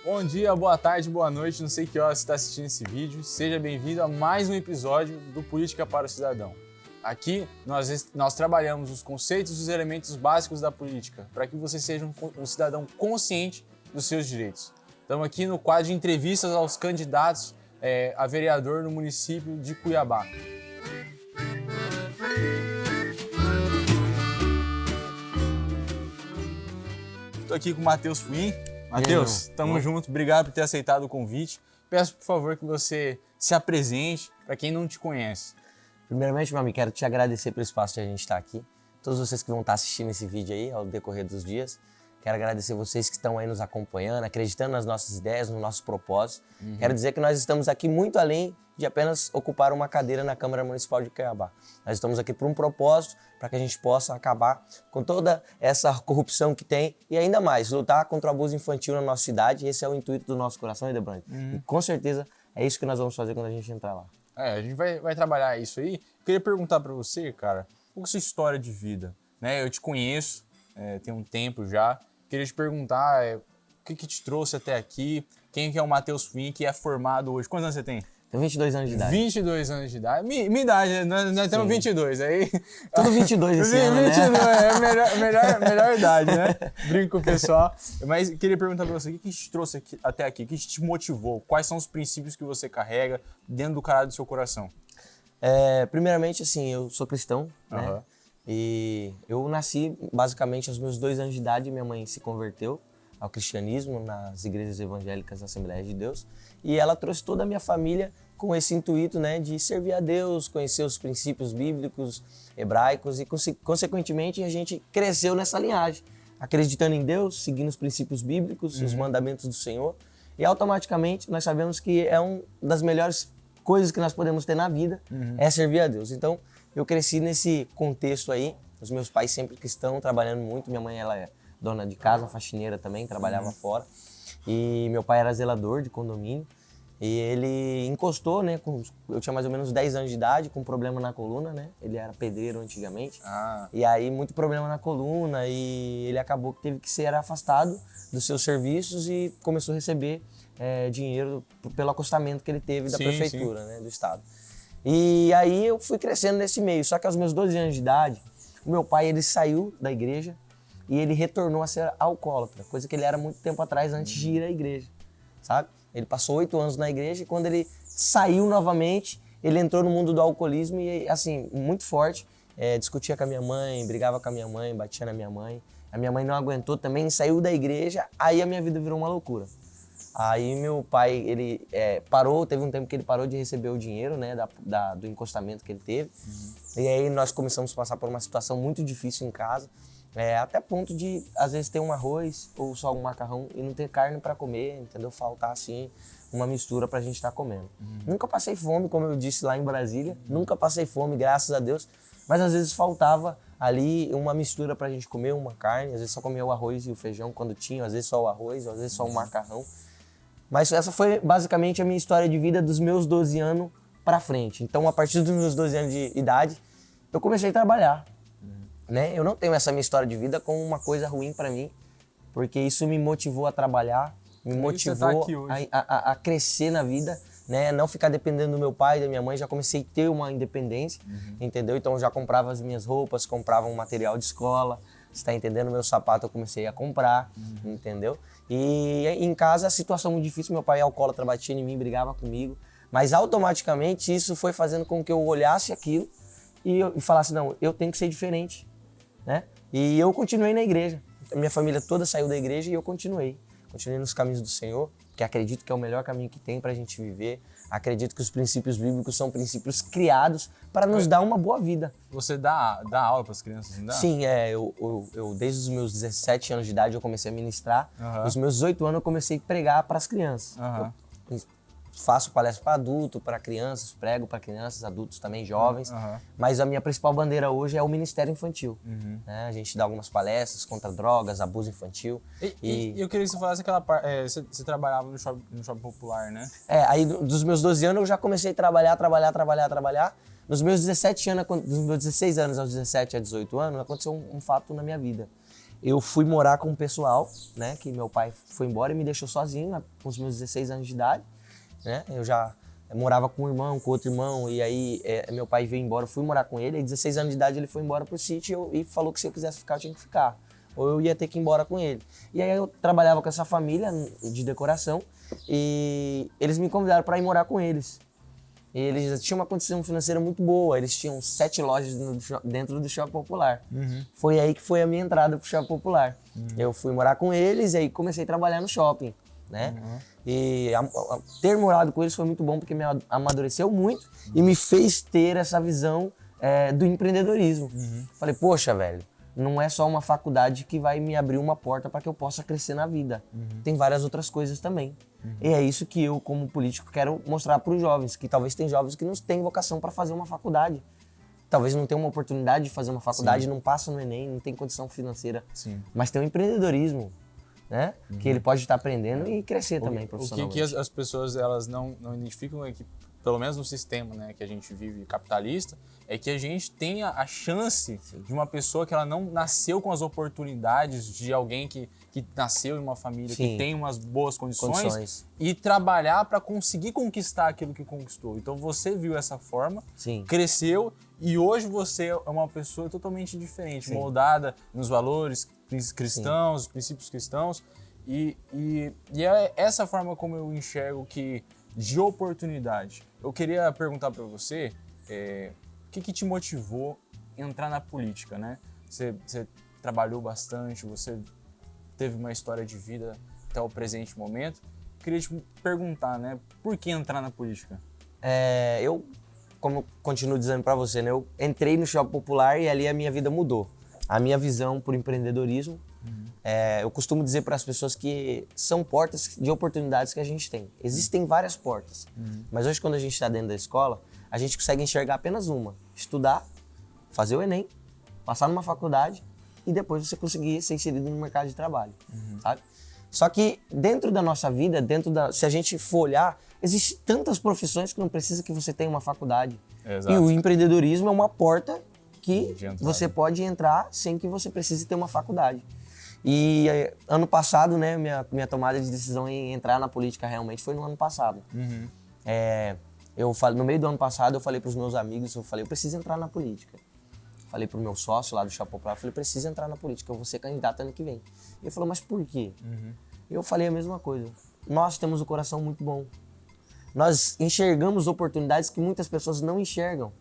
Bom dia, boa tarde, boa noite, não sei que hora você está assistindo esse vídeo. Seja bem-vindo a mais um episódio do Política para o Cidadão. Aqui nós trabalhamos os conceitos e os elementos básicos da política para que você seja um cidadão consciente dos seus direitos. Estamos aqui no quadro de entrevistas aos candidatos a vereador no município de Cuiabá. Estou aqui com o Matheus Fuim. Matheus, tamo junto, obrigado por ter aceitado o convite. Peço, por favor, que você se apresente para quem não te conhece. Primeiramente, meu amigo, quero te agradecer pelo espaço de a gente estar aqui. Todos vocês que vão estar assistindo esse vídeo aí ao decorrer dos dias. Quero agradecer vocês que estão aí nos acompanhando, acreditando nas nossas ideias, no nosso propósito. Quero dizer que nós estamos aqui muito além de apenas ocupar uma cadeira na Câmara Municipal de Cuiabá. Nós estamos aqui por um propósito, para que a gente possa acabar com toda essa corrupção que tem e ainda mais, lutar contra o abuso infantil na nossa cidade. Esse é o intuito do nosso coração, Idebrand. E com certeza é isso que nós vamos fazer quando a gente entrar lá. A gente vai trabalhar isso aí. Queria perguntar para você, cara, qual é a sua história de vida? Eu te conheço, tem um tempo já. Queria te perguntar o que te trouxe até aqui, quem que é o Matheus Fuim, que é formado hoje. Quantos anos você tem? Tenho 22 anos de idade. 22 anos de idade. Minha idade, nós temos 22. Aí... Tudo 22 esse ano, 22, né? É a melhor idade, né? Brinco com o pessoal. Mas queria perguntar pra você, o que te trouxe até aqui? O que te motivou? Quais são os princípios que você carrega dentro do caráter do seu coração? Primeiramente, assim, eu sou cristão, né? E eu nasci, basicamente, aos meus 2 anos de idade. Minha mãe se converteu ao cristianismo nas igrejas evangélicas da Assembleia de Deus, e ela trouxe toda a minha família com esse intuito, né, de servir a Deus, conhecer os princípios bíblicos, hebraicos, e consequentemente a gente cresceu nessa linhagem, acreditando em Deus, seguindo os princípios bíblicos, os mandamentos do Senhor, e automaticamente nós sabemos que é uma das melhores coisas que nós podemos ter na vida, é servir a Deus. Então eu cresci nesse contexto aí, os meus pais sempre cristãos, trabalhando muito. Minha mãe, ela é dona de casa, faxineira também, trabalhava fora. E meu pai era zelador de condomínio. E ele encostou, né? Eu tinha mais ou menos 10 anos de idade, com problema na coluna, né? Ele era pedreiro antigamente. E aí, muito problema na coluna. E ele acabou que teve que ser afastado dos seus serviços e começou a receber dinheiro pelo acostamento que ele teve da prefeitura, né? Do estado. E aí eu fui crescendo nesse meio. Só que aos meus 12 anos de idade, o meu pai, ele saiu da igreja e ele retornou a ser alcoólatra, coisa que ele era muito tempo atrás, antes de ir à igreja, sabe? Ele passou 8 anos na igreja e quando ele saiu novamente, ele entrou no mundo do alcoolismo e, assim, muito forte. Discutia com a minha mãe, brigava com a minha mãe, batia na minha mãe. A minha mãe não aguentou também, saiu da igreja, aí a minha vida virou uma loucura. Aí meu pai, ele parou, teve um tempo que ele parou de receber o dinheiro, né, do encostamento que ele teve. E aí nós começamos a passar por uma situação muito difícil em casa. Até ponto de, às vezes, ter um arroz ou só um macarrão e não ter carne para comer, entendeu? Faltar, assim, uma mistura pra gente estar comendo. Nunca passei fome, como eu disse lá em Brasília. Nunca passei fome, graças a Deus. Mas, às vezes, faltava ali uma mistura pra gente comer, uma carne. Às vezes, só comia o arroz e o feijão quando tinha. Às vezes, só o arroz, às vezes, só o macarrão. Mas essa foi, basicamente, a minha história de vida dos meus 12 anos pra frente. Então, a partir dos meus 12 anos de idade, eu comecei a trabalhar. Né? Eu não tenho essa minha história de vida como uma coisa ruim para mim, porque isso me motivou a trabalhar, me motivou a crescer na vida, né? Não ficar dependendo do meu pai e da minha mãe. Já comecei a ter uma independência, entendeu? Então eu já comprava as minhas roupas, comprava um material de escola, você tá entendendo? Meu sapato eu comecei a comprar, entendeu? E em casa a situação muito difícil, meu pai alcoólatra, batia em mim, brigava comigo, mas automaticamente isso foi fazendo com que eu olhasse aquilo e falasse, não, eu tenho que ser diferente. Né? E eu continuei na igreja. A minha família toda saiu da igreja e eu continuei. Continuei nos caminhos do Senhor, que acredito que é o melhor caminho que tem pra gente viver. Acredito que os princípios bíblicos são princípios criados para nos dar uma boa vida. Você dá aula para as crianças, não dá? Sim, eu desde os meus 17 anos de idade eu comecei a ministrar. Nos meus 18 anos eu comecei a pregar para as crianças. Eu faço palestra para adulto, para crianças, prego para crianças, adultos também, jovens. Mas a minha principal bandeira hoje é o Ministério Infantil. Né? A gente dá algumas palestras contra drogas, abuso infantil. E eu queria que você falasse aquela parte. Você trabalhava no shopping popular, né? Aí dos meus 12 anos eu já comecei a trabalhar. Nos meus 17 anos, dos meus 16 anos aos 17 a 18 anos, aconteceu um fato na minha vida. eu fui morar com o pessoal, né? Que meu pai foi embora e me deixou sozinho, né, com os meus 16 anos de idade, né? Eu já morava com um irmão, com outro irmão, e aí meu pai veio embora, eu fui morar com ele, aí 16 anos de idade ele foi embora pro sítio e falou que se eu quisesse ficar, eu tinha que ficar. Ou eu ia ter que ir embora com ele. E aí eu trabalhava com essa família de decoração e eles me convidaram para ir morar com eles. E eles tinham uma condição financeira muito boa, eles tinham 7 lojas dentro do Shopping Popular. Foi aí que foi a minha entrada pro Shopping Popular. Eu fui morar com eles e aí comecei a trabalhar no shopping, né? E ter morado com eles foi muito bom porque me amadureceu muito e me fez ter essa visão do empreendedorismo. Falei, poxa, velho, não é só uma faculdade que vai me abrir uma porta para que eu possa crescer na vida. Tem várias outras coisas também. E é isso que eu, como político, quero mostrar para os jovens, que talvez tem jovens que não têm vocação para fazer uma faculdade. Talvez não tenham uma oportunidade de fazer uma faculdade, não passa no Enem, não tem condição financeira. Mas tem o empreendedorismo, né? Que ele pode estar aprendendo e crescer também profissionalmente. O que as pessoas elas não identificam é que, pelo menos no sistema, né, que a gente vive capitalista, é que a gente tenha a chance de uma pessoa que ela não nasceu com as oportunidades de alguém que nasceu em uma família que tem umas boas condições. E trabalhar para conseguir conquistar aquilo que conquistou. Então você viu essa forma, cresceu e hoje você é uma pessoa totalmente diferente, moldada nos valores cristãos, princípios cristãos. E é essa forma como eu enxergo que de oportunidade. Eu queria perguntar para você, o que te motivou a entrar na política, né? Você trabalhou bastante, você teve uma história de vida até o presente momento. Eu queria te perguntar, né? Por que entrar na política? Eu, como eu continuo dizendo para você, né? Eu entrei no Shopping Popular e ali a minha vida mudou. A minha visão por empreendedorismo. Eu costumo dizer para as pessoas que são portas de oportunidades que a gente tem. Existem várias portas, mas hoje quando a gente está dentro da escola, a gente consegue enxergar apenas uma. Estudar, fazer o Enem, passar numa faculdade e depois você conseguir ser inserido no mercado de trabalho, sabe? Só que dentro da nossa vida, se a gente for olhar, existem tantas profissões que não precisa que você tenha uma faculdade. Exato. E o empreendedorismo é uma porta que você pode entrar sem que você precise ter uma faculdade. E ano passado, né, minha tomada de decisão em entrar na política realmente foi no ano passado. No meio do ano passado, eu falei para os meus amigos, eu preciso entrar na política. Falei pro meu sócio lá do Shopping Popular, eu falei, preciso entrar na política, eu vou ser candidato ano que vem. Ele falou, mas por quê? Eu falei a mesma coisa. Nós temos um coração muito bom. Nós enxergamos oportunidades que muitas pessoas não enxergam.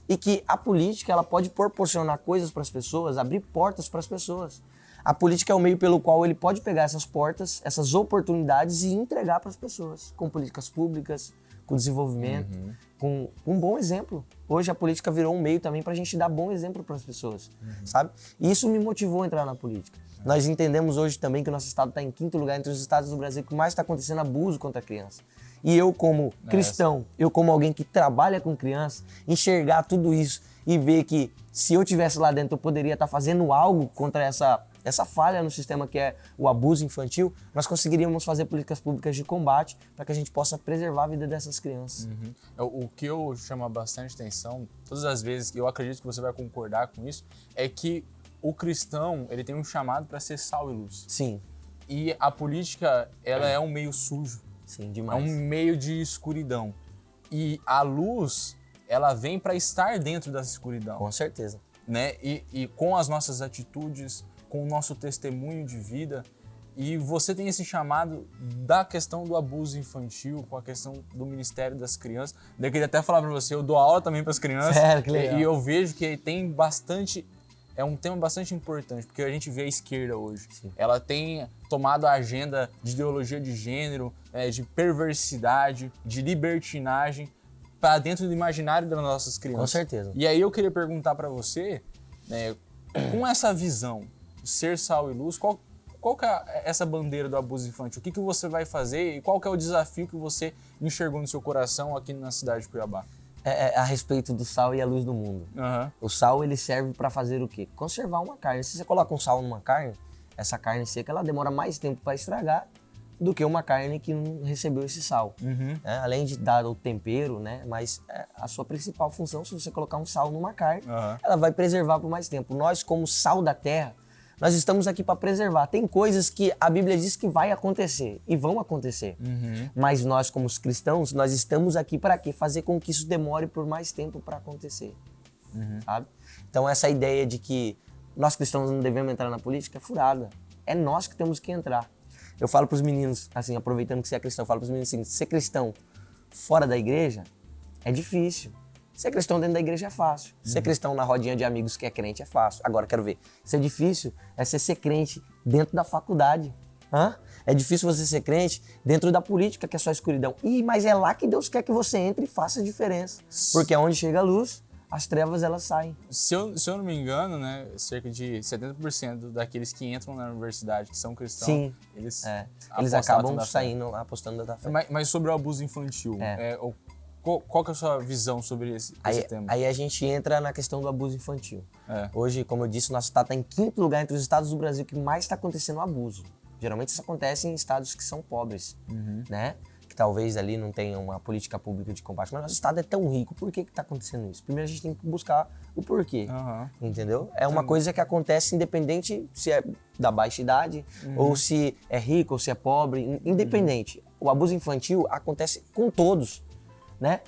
E que a política, ela pode proporcionar coisas para as pessoas, abrir portas para as pessoas. A política é o meio pelo qual ele pode pegar essas portas, essas oportunidades e entregar para as pessoas, com políticas públicas, com desenvolvimento, com um bom exemplo. Hoje a política virou um meio também para a gente dar bom exemplo para as pessoas, sabe? E isso me motivou a entrar na política. Nós entendemos hoje também que o nosso estado está em 5º lugar entre os estados do Brasil que mais está acontecendo abuso contra a criança. E eu como cristão, eu como alguém que trabalha com criança, enxergar tudo isso e ver que se eu estivesse lá dentro eu poderia estar fazendo algo contra essa falha no sistema que é o abuso infantil, nós conseguiríamos fazer políticas públicas de combate para que a gente possa preservar a vida dessas crianças. O que eu chamo bastante atenção, todas as vezes, eu acredito que você vai concordar com isso, é que o cristão, ele tem um chamado para ser sal e luz. Sim. E a política, ela é um meio sujo. Sim, demais. É um meio de escuridão. E a luz, ela vem para estar dentro da escuridão. Com certeza. Né? E com as nossas atitudes, com o nosso testemunho de vida. E você tem esse chamado da questão do abuso infantil, com a questão do Ministério das Crianças. Eu queria até falar para você, eu dou aula também para as crianças. Sério, que legal. E eu vejo que tem bastante... É um tema bastante importante, porque a gente vê a esquerda hoje. Sim. Ela tem tomado a agenda de ideologia de gênero, de perversidade, de libertinagem, para dentro do imaginário das nossas crianças. Com certeza. E aí eu queria perguntar para você, né, com essa visão, ser sal e luz, qual que é essa bandeira do abuso infantil? O que você vai fazer e qual que é o desafio que você enxergou no seu coração aqui na cidade de Cuiabá? A respeito do sal e a luz do mundo. O sal, ele serve para fazer o quê? Conservar uma carne. Se você coloca um sal numa carne, essa carne seca, ela demora mais tempo para estragar do que uma carne que não recebeu esse sal. Além de dar o tempero, né? Mas a sua principal função, se você colocar um sal numa carne, ela vai preservar por mais tempo. Nós, como sal da terra, Nós estamos aqui para preservar. Tem coisas que a Bíblia diz que vai acontecer e vão acontecer. Mas nós, como os cristãos, nós estamos aqui para quê? Fazer com que isso demore por mais tempo para acontecer. Sabe? Então essa ideia de que nós cristãos não devemos entrar na política é furada. É nós que temos que entrar. Eu falo para os meninos, assim, aproveitando que você é cristão, eu falo para os meninos assim, ser cristão fora da igreja é difícil. Ser cristão dentro da igreja é fácil. Ser cristão na rodinha de amigos que é crente é fácil. Agora, quero ver, ser difícil é você ser crente dentro da faculdade. É difícil você ser crente dentro da política, que é só escuridão. Mas é lá que Deus quer que você entre e faça a diferença. Porque é onde chega a luz, as trevas elas saem. Se eu não me engano, né, cerca de 70% daqueles que entram na universidade que são cristãos, Sim, eles acabam saindo apostando da fé. Mas sobre o abuso infantil, qual que é a sua visão sobre esse tema? Aí a gente entra na questão do abuso infantil. Hoje, como eu disse, nosso estado está em 5º lugar entre os estados do Brasil que mais está acontecendo abuso. Geralmente isso acontece em estados que são pobres, né? Que talvez ali não tenha uma política pública de combate, mas nosso estado é tão rico, por que está acontecendo isso? Primeiro a gente tem que buscar o porquê, entendeu? É uma coisa que acontece independente se é da baixa idade, ou se é rico, ou se é pobre, independente. O abuso infantil acontece com todos. Né?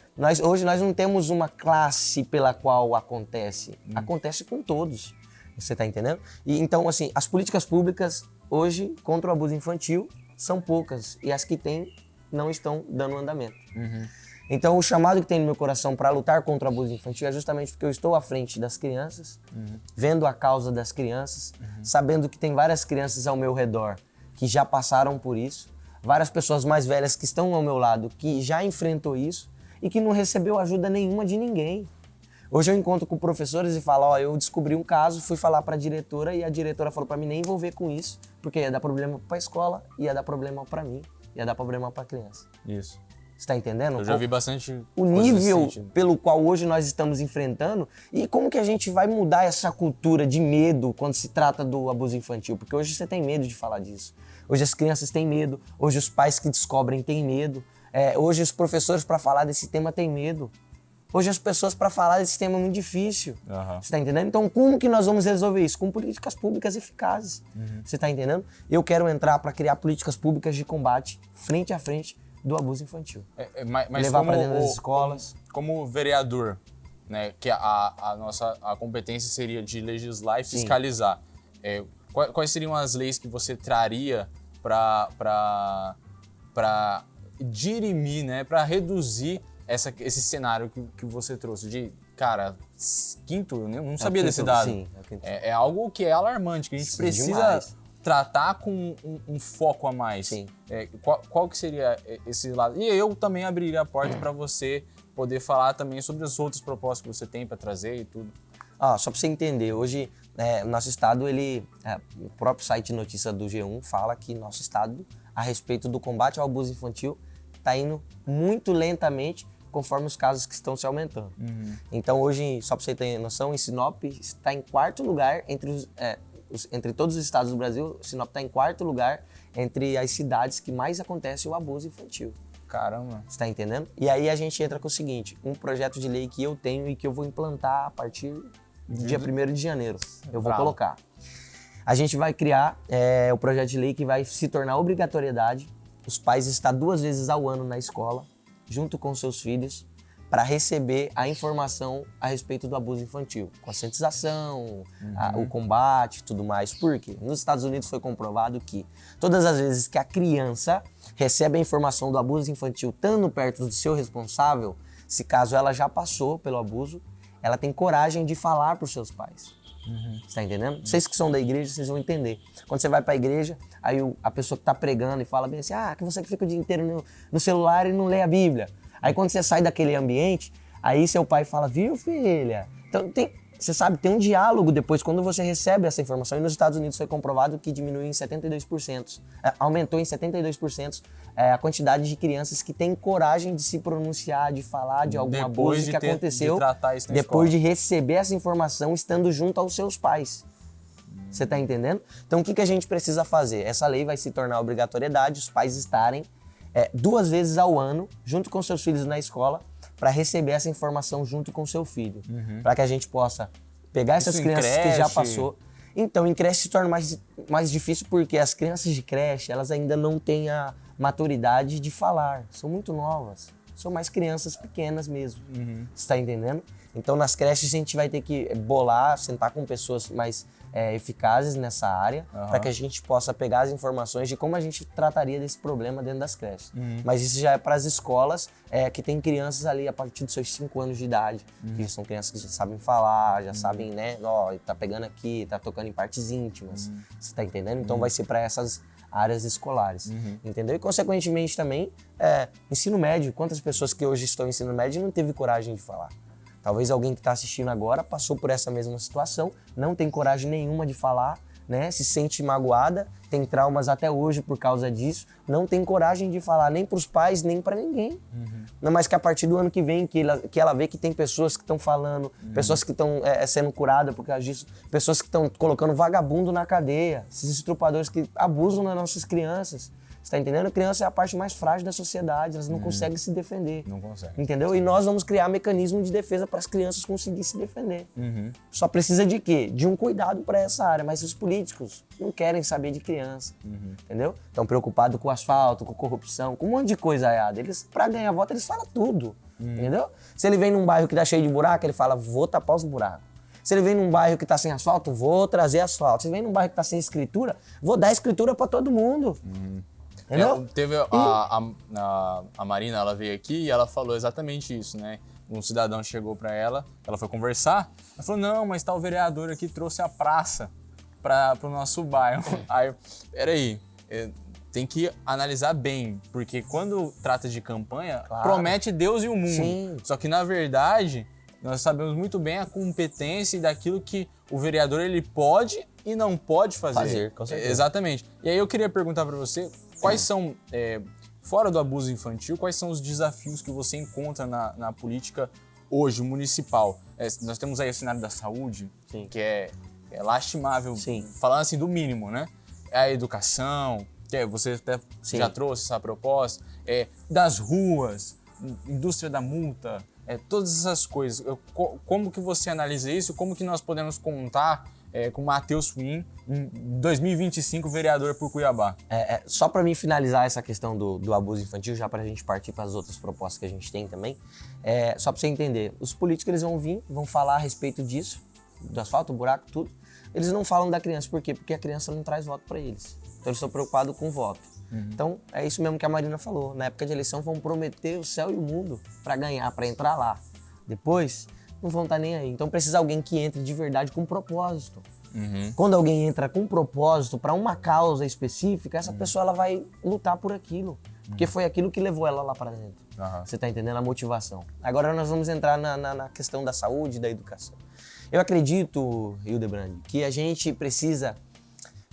Hoje nós não temos uma classe pela qual acontece. Acontece com todos. Você está entendendo? E então, assim, as políticas públicas hoje contra o abuso infantil são poucas. E as que tem não estão dando andamento. Então, o chamado que tem no meu coração para lutar contra o abuso infantil é justamente porque eu estou à frente das crianças, vendo a causa das crianças, sabendo que tem várias crianças ao meu redor que já passaram por isso, várias pessoas mais velhas que estão ao meu lado que já enfrentou isso, e que não recebeu ajuda nenhuma de ninguém. Hoje eu encontro com professores e falo, eu descobri um caso, fui falar para a diretora e a diretora falou para mim nem envolver com isso, porque ia dar problema para a escola, ia dar problema para mim, ia dar problema para a criança. Isso. Você tá entendendo? Eu já vi bastante o nível pelo qual hoje nós estamos enfrentando e como que a gente vai mudar essa cultura de medo quando se trata do abuso infantil, porque hoje você tem medo de falar disso. Hoje as crianças têm medo, hoje os pais que descobrem têm medo. Hoje os professores para falar desse tema têm medo. Hoje as pessoas para falar desse tema é muito difícil. Você tá entendendo? Então como que nós vamos resolver isso? Com políticas públicas eficazes. Você tá entendendo? Eu quero entrar para criar políticas públicas de combate frente a frente do abuso infantil. Mas levar para dentro das escolas. Como vereador, né, que a nossa competência seria de legislar e fiscalizar. Quais seriam as leis que você traria para dirimir, né, para reduzir esse cenário que você trouxe de, cara, quinto, eu não sabia desse dado. Sim, é algo que é alarmante, que a gente precisa demais tratar com um foco a mais. Sim. Qual que seria esse lado? E eu também abriria a porta para você poder falar também sobre as outras propostas que você tem para trazer e tudo. Só para você entender, hoje nosso estado, o próprio site de notícia do G1 fala que nosso estado, a respeito do combate ao abuso infantil, está indo muito lentamente conforme os casos que estão se aumentando. Então hoje, só para você ter noção, em Sinop está em 4º lugar entre todos os estados do Brasil, Sinop está em 4º lugar entre as cidades que mais acontece o abuso infantil. Caramba! Você tá entendendo? E aí a gente entra com o seguinte, um projeto de lei que eu tenho e que eu vou implantar a partir do dia 1º de janeiro. Eu vou colocar. A gente vai criar o projeto de lei que vai se tornar obrigatoriedade os pais estar 2 vezes ao ano na escola, junto com seus filhos, para receber a informação a respeito do abuso infantil. Conscientização, o combate e tudo mais. Por quê? Nos Estados Unidos foi comprovado que todas as vezes que a criança recebe a informação do abuso infantil estando perto do seu responsável, se caso ela já passou pelo abuso, ela tem coragem de falar para os seus pais. Você tá entendendo? Vocês que são da igreja, vocês vão entender. Quando você vai para a igreja, aí a pessoa que tá pregando e fala bem assim, que você que fica o dia inteiro no celular e não lê a Bíblia. Aí quando você sai daquele ambiente, aí seu pai fala, viu, filha? Então você sabe, tem um diálogo depois quando você recebe essa informação. E nos Estados Unidos foi comprovado que diminuiu em 72%, aumentou em 72% a quantidade de crianças que têm coragem de se pronunciar, de falar de algum abuso que aconteceu, depois de receber essa informação estando junto aos seus pais. Você tá entendendo? Então o que a gente precisa fazer? Essa lei vai se tornar obrigatoriedade, os pais estarem 2 vezes ao ano, junto com seus filhos na escola, para receber essa informação junto com seu filho. Para que a gente possa pegar essas crianças que já passou Então, em creche se torna mais difícil porque as crianças de creche, elas ainda não têm a maturidade de falar. São muito novas. São mais crianças pequenas mesmo. Você tá entendendo? Então, nas creches a gente vai ter que bolar, sentar com pessoas mais eficazes nessa área, para que a gente possa pegar as informações de como a gente trataria desse problema dentro das creches. Mas isso já é para as escolas que tem crianças ali a partir dos seus 5 anos de idade, que são crianças que já sabem falar, já sabem, né, ó, tá pegando aqui, tá tocando em partes íntimas, você tá entendendo? Então vai ser para essas áreas escolares, entendeu? E consequentemente também, ensino médio, quantas pessoas que hoje estão em ensino médio não teve coragem de falar? Talvez alguém que está assistindo agora passou por essa mesma situação, não tem coragem nenhuma de falar, né? Se sente magoada, tem traumas até hoje por causa disso, não tem coragem de falar nem para os pais, nem para ninguém. Não, mas que a partir do ano que vem, que ela vê que tem pessoas que estão falando, pessoas que estão sendo curadas por causa disso, pessoas que estão colocando vagabundo na cadeia, esses estrupadores que abusam das nossas crianças. Você tá entendendo? A criança é a parte mais frágil da sociedade, elas não conseguem se defender. Não conseguem. Entendeu? Sim. E nós vamos criar mecanismo de defesa para as crianças conseguirem se defender. Só precisa de quê? De um cuidado para essa área, mas os políticos não querem saber de criança. Entendeu? Estão preocupados com asfalto, com corrupção, com um monte de coisa errada. Eles, para ganhar voto, eles falam tudo. Entendeu? Se ele vem num bairro que tá cheio de buraco, ele fala, vou tapar os buracos. Se ele vem num bairro que tá sem asfalto, vou trazer asfalto. Se ele vem num bairro que tá sem escritura, vou dar escritura para todo mundo. Teve a Marina, ela veio aqui e ela falou exatamente isso, né? Um cidadão chegou para ela foi conversar, ela falou, não, mas tá o vereador aqui, trouxe a praça pro nosso bairro. Aí, peraí, tem que analisar bem, porque quando trata de campanha, promete Deus e o mundo. Sim. Só que, na verdade, nós sabemos muito bem a competência e daquilo que o vereador ele pode e não pode fazer. Com certeza. Exatamente. E aí eu queria perguntar para você, quais são, fora do abuso infantil, quais são os desafios que você encontra na política hoje, municipal? Nós temos aí o cenário da saúde, Sim. que é lastimável, Sim. falando assim do mínimo, né? A educação, que você até já trouxe essa proposta, das ruas, indústria da multa, todas essas coisas. Como que você analisa isso? Como que nós podemos contar com Matheus Fuim, em 2025, vereador por Cuiabá? Só para mim finalizar essa questão do abuso infantil, já para a gente partir para as outras propostas que a gente tem também, só para você entender, os políticos eles vão vir, vão falar a respeito disso, do asfalto, buraco, tudo. Eles não falam da criança, por quê? Porque a criança não traz voto para eles. Então eles estão preocupados com o voto. Então é isso mesmo que a Marina falou, na época de eleição vão prometer o céu e o mundo para ganhar, para entrar lá. Depois não vão estar nem aí. Então precisa alguém que entre de verdade com propósito. Quando alguém entra com propósito para uma causa específica, essa pessoa ela vai lutar por aquilo, porque foi aquilo que levou ela lá para dentro. Você está entendendo a motivação? Agora nós vamos entrar na questão da saúde e da educação. Eu acredito, Hildebrand, que a gente precisa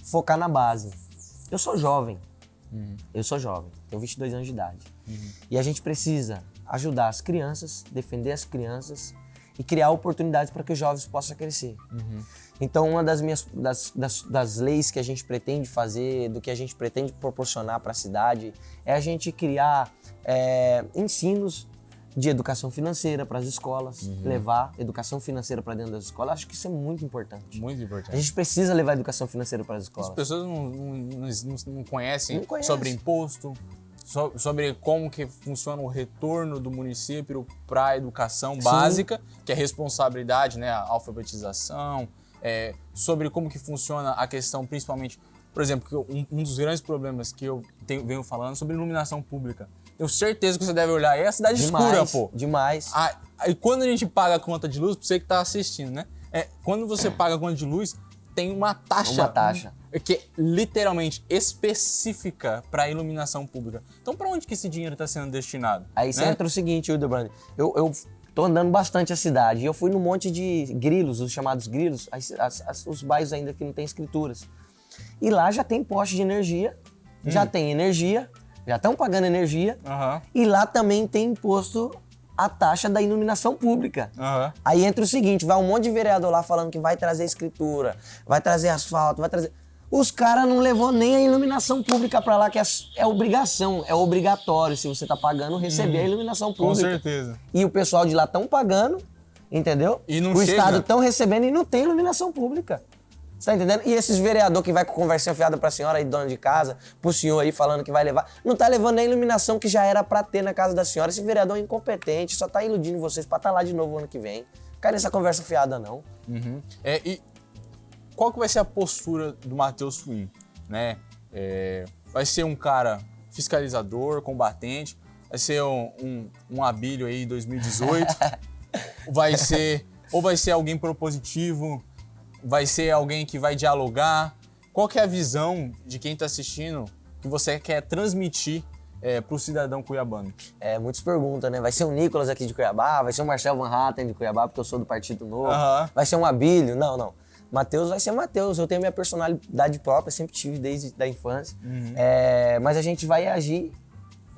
focar na base. Eu sou jovem, tenho 22 anos de idade. E a gente precisa ajudar as crianças, defender as crianças e criar oportunidades para que os jovens possam crescer. Então, uma das leis que a gente pretende fazer, do que a gente pretende proporcionar para a cidade, é a gente criar ensinos de educação financeira para as escolas, levar educação financeira para dentro das escolas. Acho que isso é muito importante. Muito importante. A gente precisa levar educação financeira para as escolas. As pessoas não conhecem sobre imposto, sobre como que funciona o retorno do município para a educação básica, que é responsabilidade, né, a alfabetização, sobre como que funciona a questão, principalmente, por exemplo, um dos grandes problemas que eu venho falando sobre iluminação pública. Eu tenho certeza que você deve olhar, é a cidade escura, pô. Demais. Aí quando a gente paga a conta de luz, pra você que tá assistindo, né? Quando você paga a conta de luz, tem uma taxa. Uma taxa. Que é literalmente específica para iluminação pública. Então, para onde que esse dinheiro está sendo destinado? Aí você entra o seguinte, Hildebrand, eu tô andando bastante a cidade e eu fui num monte de grilos, os chamados grilos, os bairros ainda que não tem escrituras. E lá já tem poste de energia, já tem energia, já estão pagando energia, e lá também tem imposto a taxa da iluminação pública. Aí entra o seguinte, vai um monte de vereador lá falando que vai trazer escritura, vai trazer asfalto, vai trazer... Os caras não levou nem a iluminação pública para lá, que é obrigação, é obrigatório, se você tá pagando, receber a iluminação pública. Com certeza. E o pessoal de lá estão pagando, entendeu? E não o chega. Estado estão recebendo e não tem iluminação pública. Você tá entendendo? E esses vereadores que vai com conversinha fiada pra senhora aí, dona de casa, pro senhor aí falando que vai levar, não tá levando nem a iluminação que já era pra ter na casa da senhora. Esse vereador é incompetente, só tá iludindo vocês pra estar lá de novo ano que vem. Cai nessa conversa fiada, não. E qual que vai ser a postura do Matheus Fuim, né? Vai ser um cara fiscalizador, combatente, vai ser um Abílio aí 2018, vai ser alguém propositivo, vai ser alguém que vai dialogar? Qual que é a visão de quem está assistindo que você quer transmitir para o cidadão cuiabano? Muitas perguntas, né? Vai ser um Nicolas aqui de Cuiabá, vai ser um Marcel Van Hatten de Cuiabá, porque eu sou do Partido Novo, vai ser um Abílio? Não. Matheus vai ser Matheus, eu tenho minha personalidade própria, sempre tive desde a infância, mas a gente vai agir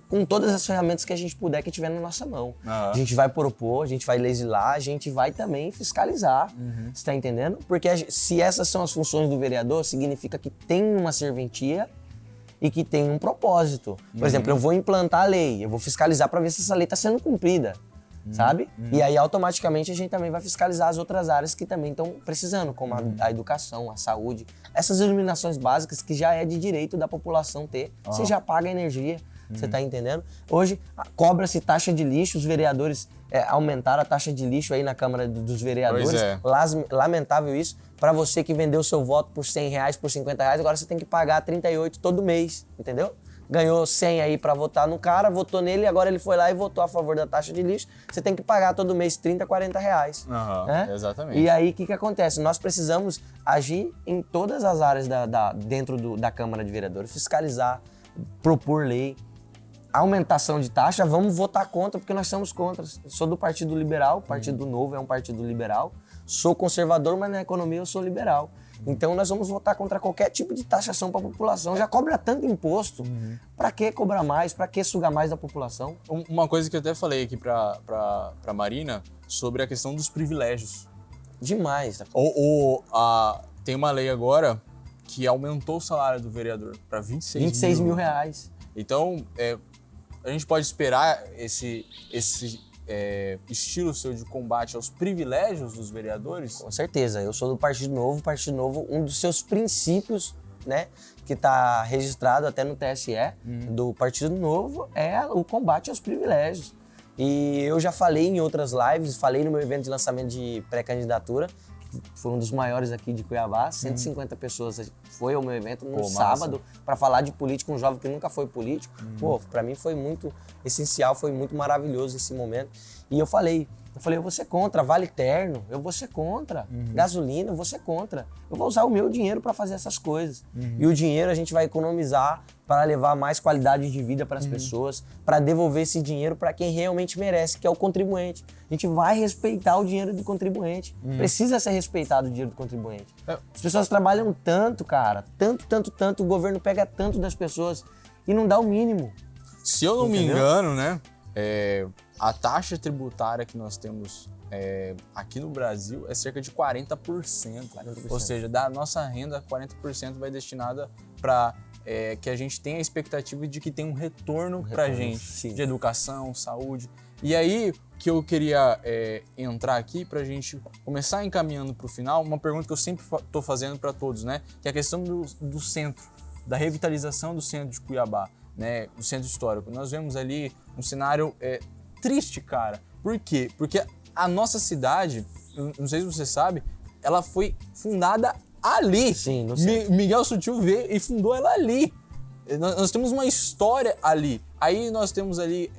com todas as ferramentas que a gente puder, que tiver na nossa mão. A gente vai propor, a gente vai legislar, a gente vai também fiscalizar, você tá entendendo? Porque se essas são as funções do vereador, significa que tem uma serventia e que tem um propósito. Por exemplo, eu vou implantar a lei, eu vou fiscalizar para ver se essa lei está sendo cumprida, sabe? E aí, automaticamente, a gente também vai fiscalizar as outras áreas que também estão precisando, como a educação, a saúde, essas iluminações básicas que já é de direito da população ter. Você já paga a energia, você tá entendendo? Hoje, cobra-se taxa de lixo, os vereadores aumentaram a taxa de lixo aí na Câmara dos Vereadores. Lamentável isso. Para você que vendeu seu voto por R$100, por R$50, agora você tem que pagar 38 todo mês, entendeu? Ganhou 100 aí para votar no cara, votou nele, agora ele foi lá e votou a favor da taxa de lixo. Você tem que pagar todo mês R$30, R$40. Exatamente. E aí, o que acontece? Nós precisamos agir em todas as áreas dentro da Câmara de Vereadores, fiscalizar, propor lei. Aumentação de taxa, vamos votar contra, porque nós somos contra. Sou do Partido Liberal, o Partido Novo é um partido liberal. Sou conservador, mas na economia eu sou liberal. Então nós vamos votar contra qualquer tipo de taxação para a população. Já cobra tanto imposto, para que cobrar mais, para que sugar mais da população? Uma coisa que eu até falei aqui para Marina sobre a questão dos privilégios. Demais. Tem uma lei agora que aumentou o salário do vereador para 26 mil reais. Então, a gente pode esperar esse estilo seu de combate aos privilégios dos vereadores? Com certeza. Eu sou do Partido Novo. O Partido Novo, um dos seus princípios, né, que está registrado até no TSE, do Partido Novo, é o combate aos privilégios. E eu já falei em outras lives, falei no meu evento de lançamento de pré-candidatura, foi um dos maiores aqui de Cuiabá, 150 pessoas foi ao meu evento no sábado para falar de política, um jovem que nunca foi político. Para mim foi muito essencial, foi muito maravilhoso esse momento. E eu falei, eu vou ser contra vale terno, eu vou ser contra gasolina, eu vou ser contra. Eu vou usar o meu dinheiro para fazer essas coisas. E o dinheiro a gente vai economizar para levar mais qualidade de vida para as pessoas, para devolver esse dinheiro para quem realmente merece, que é o contribuinte. A gente vai respeitar o dinheiro do contribuinte. Precisa ser respeitado o dinheiro do contribuinte. As pessoas trabalham tanto, cara, tanto, o governo pega tanto das pessoas e não dá o mínimo. Se eu não me engano, né, a taxa tributária que nós temos aqui no Brasil é cerca de 40%. Ou seja, da nossa renda, 40% vai destinada para que a gente tenha a expectativa de que tenha um retorno pra gente, de educação, saúde. E aí, que eu queria entrar aqui pra gente começar encaminhando pro final, uma pergunta que eu sempre tô fazendo para todos, né? Que é a questão do centro, da revitalização do centro de Cuiabá, né? Do centro histórico. Nós vemos ali um cenário triste, cara. Por quê? Porque a nossa cidade, não sei se você sabe, ela foi fundada ali. Sim, no centro. Miguel Sutil veio e fundou ela ali. Nós temos uma história ali. Aí nós temos ali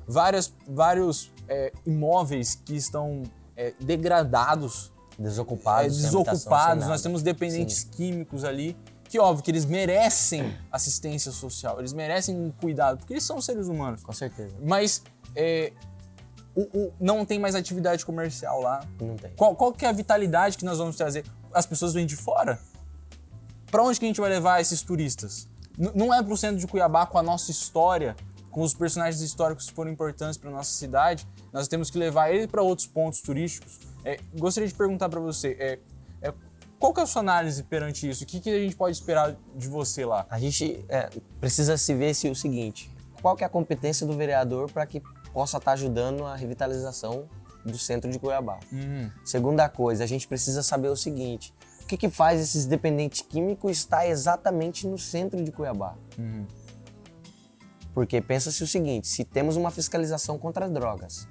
vários imóveis que estão degradados. Desocupados. Nós temos dependentes químicos ali. Que óbvio que eles merecem assistência social, eles merecem um cuidado, porque eles são seres humanos. Com certeza. Mas não tem mais atividade comercial lá. Não tem. Qual que é a vitalidade que nós vamos trazer? As pessoas vêm de fora? Para onde que a gente vai levar esses turistas? Não é pro centro de Cuiabá com a nossa história, com os personagens históricos que foram importantes para nossa cidade. Nós temos que levar ele para outros pontos turísticos. Gostaria de perguntar para você, qual que é a sua análise perante isso? O que a gente pode esperar de você lá? A gente precisa se ver o seguinte, qual que é a competência do vereador para que possa estar ajudando a revitalização do centro de Cuiabá. Segunda coisa, a gente precisa saber o seguinte, O que faz esses dependentes químicos estar exatamente no centro de Cuiabá? Porque pensa-se o seguinte, se temos uma fiscalização contra drogas,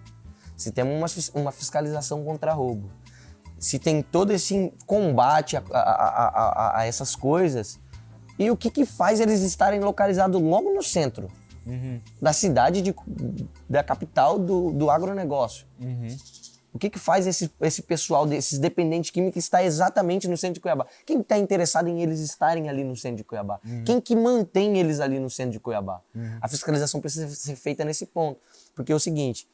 se temos uma fiscalização contra roubo, se tem todo esse combate a essas coisas, e o que faz eles estarem localizados logo no centro da cidade, da capital do agronegócio? O que faz esse pessoal, esses dependentes químicos, estar exatamente no centro de Cuiabá? Quem está interessado em eles estarem ali no centro de Cuiabá? Quem que mantém eles ali no centro de Cuiabá? A fiscalização precisa ser feita nesse ponto. Porque é o seguinte,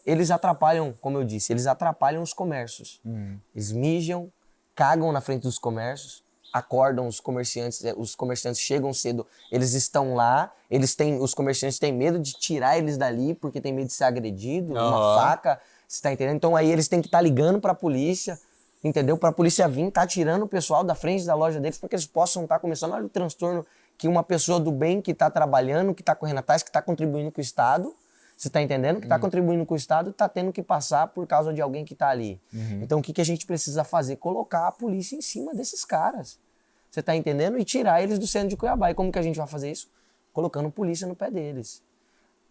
eles atrapalham, como eu disse, eles atrapalham os comércios. Eles mijam, cagam na frente dos comércios, acordam os comerciantes chegam cedo, eles estão lá, os comerciantes têm medo de tirar eles dali porque tem medo de ser agredido, uma faca... Você tá entendendo? Então aí eles têm que estar ligando pra polícia, entendeu? Pra polícia vir, tá tirando o pessoal da frente da loja deles para que eles possam estar começando. Olha o transtorno que uma pessoa do bem que tá trabalhando, que tá correndo atrás, que tá contribuindo com o Estado, você tá entendendo? Que tá contribuindo com o Estado, tá tendo que passar por causa de alguém que tá ali. Então o que a gente precisa fazer? Colocar a polícia em cima desses caras. Você tá entendendo? E tirar eles do centro de Cuiabá. E como que a gente vai fazer isso? Colocando polícia no pé deles.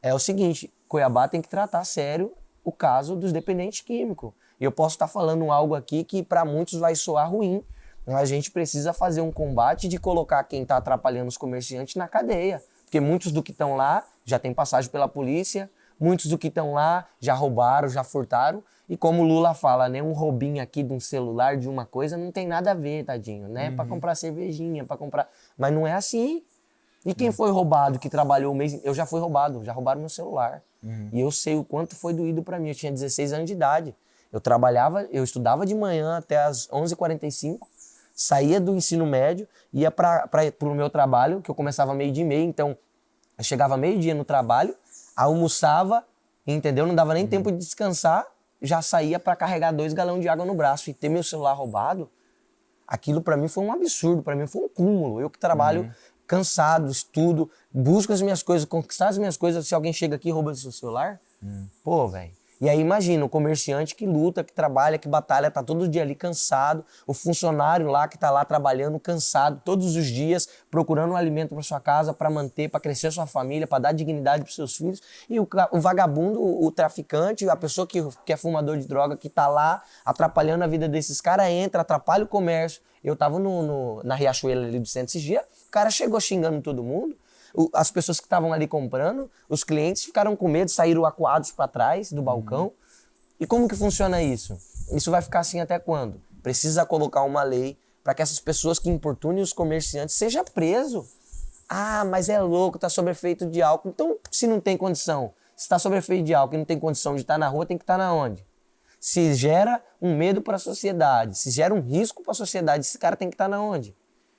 É o seguinte, Cuiabá tem que tratar sério o caso dos dependentes químicos. E eu posso estar falando algo aqui que para muitos vai soar ruim, mas a gente precisa fazer um combate de colocar quem está atrapalhando os comerciantes na cadeia. Porque muitos do que estão lá já têm passagem pela polícia, muitos do que estão lá já roubaram, já furtaram. E como o Lula fala, né, um roubinho aqui de um celular, de uma coisa, não tem nada a ver, tadinho, né? Para comprar cervejinha, para comprar... Mas não é assim. E quem foi roubado, que trabalhou o mês... Eu já fui roubado, já roubaram meu celular. E eu sei o quanto foi doído para mim. Eu tinha 16 anos de idade. Eu estudava de manhã até as 11h45, saía do ensino médio, ia para o meu trabalho, que eu começava 12h30, então eu chegava 12h30 no trabalho, almoçava, entendeu? Não dava nem tempo de descansar, já saía para carregar 2 galões de água no braço. E ter meu celular roubado, aquilo para mim foi um absurdo, para mim foi um cúmulo. Eu que trabalho... cansado, estudo, busco as minhas coisas, conquistar as minhas coisas, se alguém chega aqui e rouba seu celular, pô, velho. E aí imagina, o comerciante que luta, que trabalha, que batalha, tá todo dia ali cansado, o funcionário lá que tá lá trabalhando cansado todos os dias, procurando um alimento para sua casa, para manter, para crescer sua família, para dar dignidade para seus filhos, e o vagabundo, o traficante, a pessoa que é fumador de droga, que tá lá atrapalhando a vida desses caras, entra, atrapalha o comércio. Eu tava na Riachuelo ali do centro esses dias, o cara chegou xingando todo mundo, as pessoas que estavam ali comprando, os clientes ficaram com medo, saíram acuados para trás do balcão. E como que funciona isso? Isso vai ficar assim até quando? Precisa colocar uma lei para que essas pessoas que importunem os comerciantes sejam presos. Ah, mas é louco, tá sob efeito de álcool. Então, se não tem condição, se está sob efeito de álcool e não tem condição de estar na rua, tem que estar na onde? Se gera um medo para a sociedade, se gera um risco para a sociedade, esse cara tem que estar na onde?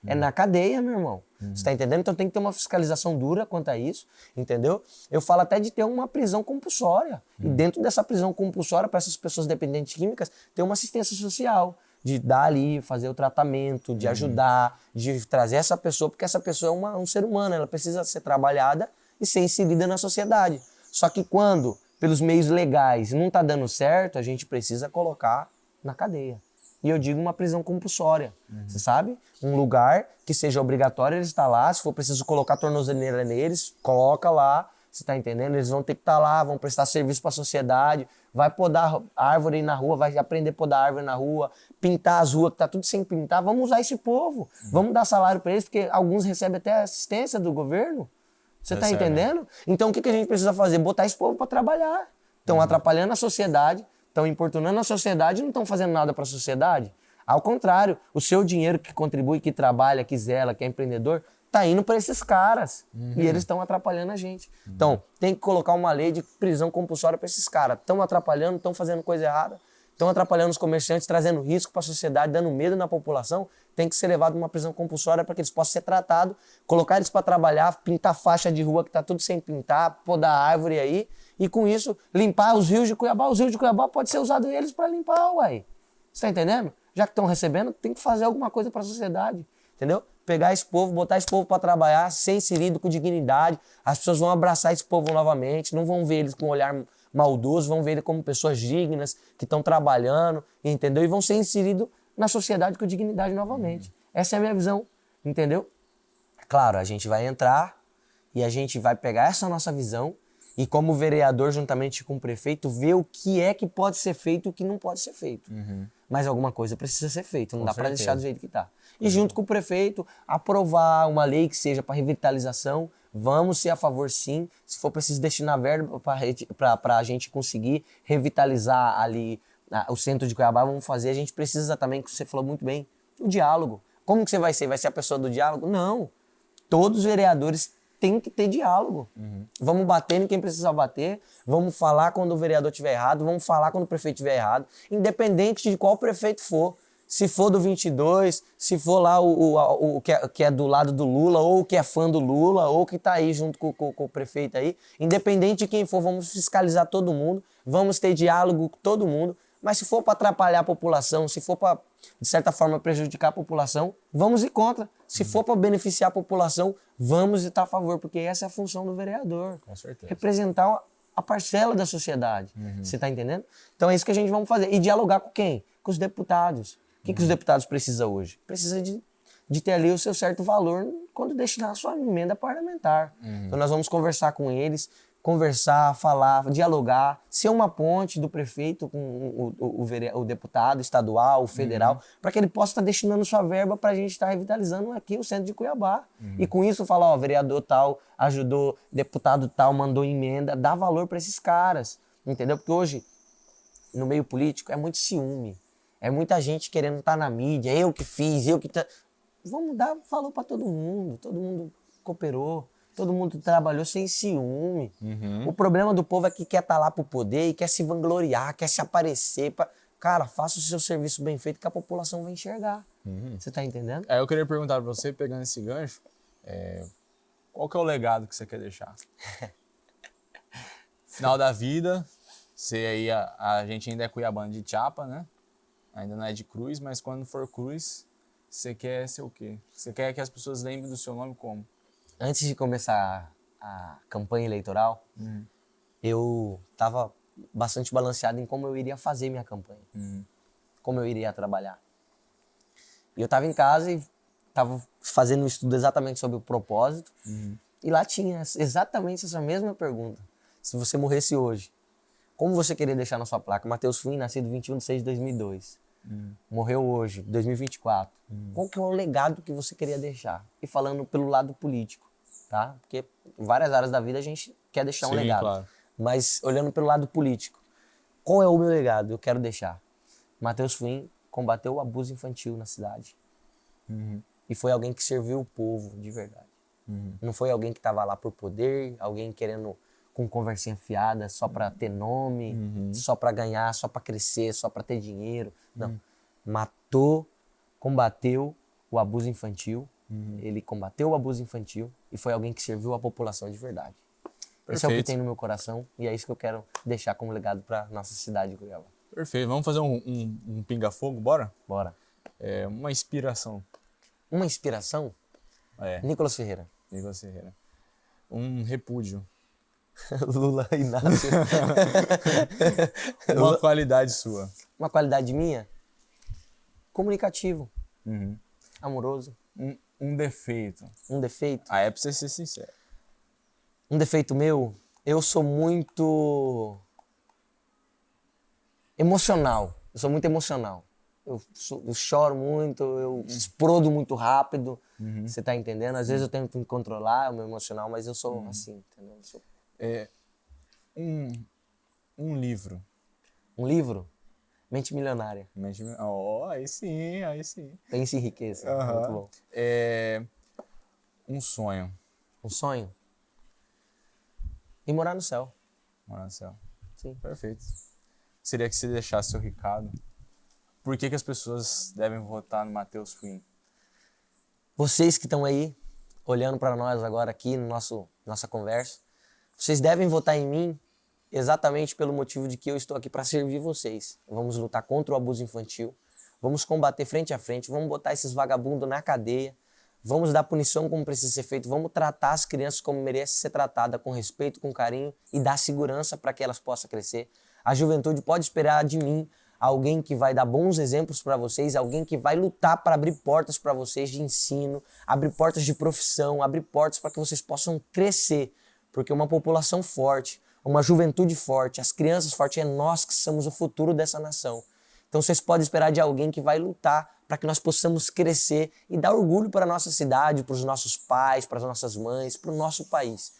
É na cadeia, meu irmão. Você tá entendendo? Então tem que ter uma fiscalização dura quanto a isso, entendeu? Eu falo até de ter uma prisão compulsória. E dentro dessa prisão compulsória, para essas pessoas dependentes químicas, ter uma assistência social. De dar ali, fazer o tratamento, de ajudar, de trazer essa pessoa, porque essa pessoa é um ser humano, ela precisa ser trabalhada e ser inserida na sociedade. Só que quando, pelos meios legais, não tá dando certo, a gente precisa colocar na cadeia. E eu digo uma prisão compulsória, você sabe? Um lugar que seja obrigatório eles estar lá, se for preciso colocar tornozeleira neles, coloca lá, você tá entendendo? Eles vão ter que estar lá, vão prestar serviço para a sociedade, vai podar árvore na rua, vai aprender a podar árvore na rua, pintar as ruas que tá tudo sem pintar, vamos usar esse povo, vamos dar salário para eles, porque alguns recebem até assistência do governo, você tá entendendo? Então o que a gente precisa fazer? Botar esse povo para trabalhar. Estão atrapalhando a sociedade, estão importunando a sociedade e não estão fazendo nada para a sociedade. Ao contrário, o seu dinheiro que contribui, que trabalha, que zela, que é empreendedor, tá indo para esses caras. E eles estão atrapalhando a gente. Então, tem que colocar uma lei de prisão compulsória para esses caras. Estão atrapalhando, estão fazendo coisa errada, estão atrapalhando os comerciantes, trazendo risco para a sociedade, dando medo na população. Tem que ser levado a uma prisão compulsória para que eles possam ser tratados, colocar eles para trabalhar, pintar faixa de rua que tá tudo sem pintar, podar árvore aí. E com isso, limpar os rios de Cuiabá. Os rios de Cuiabá pode ser usado eles para limpar, uai. Você tá entendendo? Já que estão recebendo, tem que fazer alguma coisa para a sociedade, entendeu? Pegar esse povo, botar esse povo para trabalhar, ser inserido com dignidade. As pessoas vão abraçar esse povo novamente, não vão ver eles com um olhar maldoso, vão ver ele como pessoas dignas, que estão trabalhando, entendeu? E vão ser inseridos na sociedade com dignidade novamente. Essa é a minha visão, entendeu? Claro, a gente vai entrar e a gente vai pegar essa nossa visão e como vereador, juntamente com o prefeito, ver o que é que pode ser feito e o que não pode ser feito. Mas alguma coisa precisa ser feita, não dá para deixar do jeito que está. E junto com o prefeito, aprovar uma lei que seja para revitalização, vamos ser a favor sim, se for preciso destinar verba para a gente conseguir revitalizar ali o centro de Cuiabá, vamos fazer. A gente precisa também, que você falou muito bem, o diálogo. Como que você vai ser? Vai ser a pessoa do diálogo? Não. Todos os vereadores têm que ter diálogo. Vamos bater em quem precisa bater, vamos falar quando o vereador estiver errado, vamos falar quando o prefeito estiver errado, independente de qual prefeito for. Se for do 22, se for lá o que é do lado do Lula, ou que é fã do Lula, ou que está aí junto com o prefeito aí, independente de quem for, vamos fiscalizar todo mundo, vamos ter diálogo com todo mundo, mas se for para atrapalhar a população, se for para, de certa forma, prejudicar a população, vamos ir contra. Se for para beneficiar a população, vamos estar a favor, porque essa é a função do vereador. Com certeza. Representar a parcela da sociedade. Você está entendendo? Então é isso que a gente vai fazer. E dialogar com quem? Com os deputados. O que os deputados precisam hoje? Precisa de ter ali o seu certo valor quando destinar a sua emenda parlamentar. Então nós vamos conversar com eles, conversar, falar, dialogar, ser uma ponte do prefeito com o deputado estadual, o federal, para que ele possa estar destinando sua verba para a gente estar revitalizando aqui o centro de Cuiabá. E com isso falar, ó, vereador tal ajudou, deputado tal mandou emenda, dá valor para esses caras, entendeu? Porque hoje, no meio político, é muito ciúme. É muita gente querendo estar na mídia, eu que fiz, eu que... Vamos dar valor para todo mundo cooperou, todo mundo trabalhou sem ciúme. O problema do povo é que quer estar lá pro poder e quer se vangloriar, quer se aparecer. Cara, faça o seu serviço bem feito que a população vai enxergar. Você tá entendendo? Eu queria perguntar para você, pegando esse gancho, qual que é o legado que você quer deixar? Final da vida, você aí, a gente ainda é cuiabano de chapa, né? Ainda não é de cruz, mas quando for cruz, você quer ser o quê? Você quer que as pessoas lembrem do seu nome como? Antes de começar a campanha eleitoral, eu estava bastante balanceado em como eu iria fazer minha campanha, como eu iria trabalhar. E eu estava em casa e estava fazendo um estudo exatamente sobre o propósito, e lá tinha exatamente essa mesma pergunta. Se você morresse hoje, como você queria deixar na sua placa? Matheus Fuim, nascido 21/6/2002. Morreu hoje, 2024. Qual que é o legado que você queria deixar? E falando pelo lado político, tá? Porque em várias áreas da vida a gente quer deixar um legado. Claro. Mas olhando pelo lado político, qual é o meu legado? Eu quero deixar. Matheus Fuim combateu o abuso infantil na cidade. E foi alguém que serviu o povo de verdade. Não foi alguém que estava lá por poder, alguém querendo com conversinha fiada, só para ter nome, só para ganhar, só para crescer, só para ter dinheiro. Não. Matou, combateu o abuso infantil. Ele combateu o abuso infantil e foi alguém que serviu a população de verdade. Perfeito. Esse é o que tem no meu coração e é isso que eu quero deixar como legado para nossa cidade de Cuiabá. Perfeito. Vamos fazer um pinga-fogo, bora? Bora. Uma inspiração. Uma inspiração? Nicolas Ferreira. Nicolas Ferreira. Um repúdio. Lula Inácio. Uma qualidade sua. Uma qualidade minha? Comunicativo. Amoroso. Um defeito. Um defeito? É pra você ser sincero. Um defeito meu? Eu sou muito emocional. Eu sou muito emocional. Eu choro muito, eu explodo muito rápido. Você tá entendendo? Às vezes eu tento me controlar o meu emocional, mas eu sou assim, entendeu? Eu sou... Um livro. Um livro? Mente Milionária. Aí sim, aí sim. Pense em riqueza. Muito bom. Um sonho. Um sonho? E morar no céu. Morar no céu. Sim. Perfeito. Seria que você deixasse seu recado. Por que as pessoas devem votar no Matheus Fuim? Vocês que estão aí, olhando para nós agora aqui no nossa conversa, vocês devem votar em mim exatamente pelo motivo de que eu estou aqui para servir vocês. Vamos lutar contra o abuso infantil, vamos combater frente a frente, vamos botar esses vagabundos na cadeia, vamos dar punição como precisa ser feito, vamos tratar as crianças como merece ser tratada, com respeito, com carinho e dar segurança para que elas possam crescer. A juventude pode esperar de mim alguém que vai dar bons exemplos para vocês, alguém que vai lutar para abrir portas para vocês de ensino, abrir portas de profissão, abrir portas para que vocês possam crescer. Porque uma população forte, uma juventude forte, as crianças fortes, é nós que somos o futuro dessa nação. Então vocês podem esperar de alguém que vai lutar para que nós possamos crescer e dar orgulho para a nossa cidade, para os nossos pais, para as nossas mães, para o nosso país.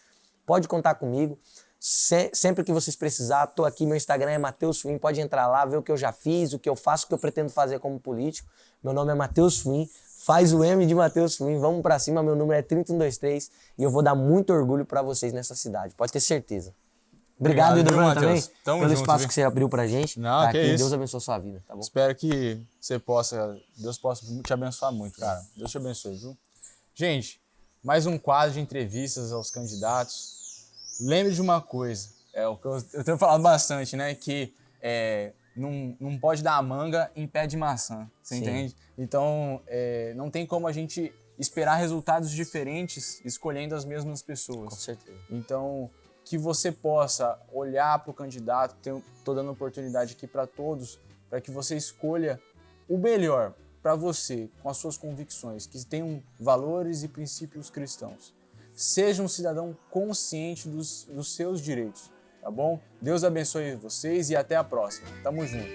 Pode contar comigo. Sempre que vocês precisar, estou aqui, meu Instagram é Matheus Fuim, pode entrar lá, ver o que eu já fiz, o que eu faço, o que eu pretendo fazer como político. Meu nome é Matheus Fuim, faz o M de Matheus Fuim, vamos pra cima, meu número é 3123 e eu vou dar muito orgulho para vocês nessa cidade, pode ter certeza. Obrigado, Hildebran, também, pelo espaço que você abriu pra gente. Não, tá que aqui. isso. Deus abençoe a sua vida, tá bom? Espero que Deus possa te abençoar muito, cara. Deus te abençoe, viu? Gente, mais um quadro de entrevistas aos candidatos. Lembre de uma coisa, é o que eu tenho falado bastante, né? Que não pode dar manga em pé de maçã, você entende? Então, não tem como a gente esperar resultados diferentes escolhendo as mesmas pessoas. Com certeza. Então, que você possa olhar para o candidato, estou dando oportunidade aqui para todos, para que você escolha o melhor para você, com as suas convicções, que tenham valores e princípios cristãos. Seja um cidadão consciente dos seus direitos, tá bom? Deus abençoe vocês e até a próxima. Tamo junto.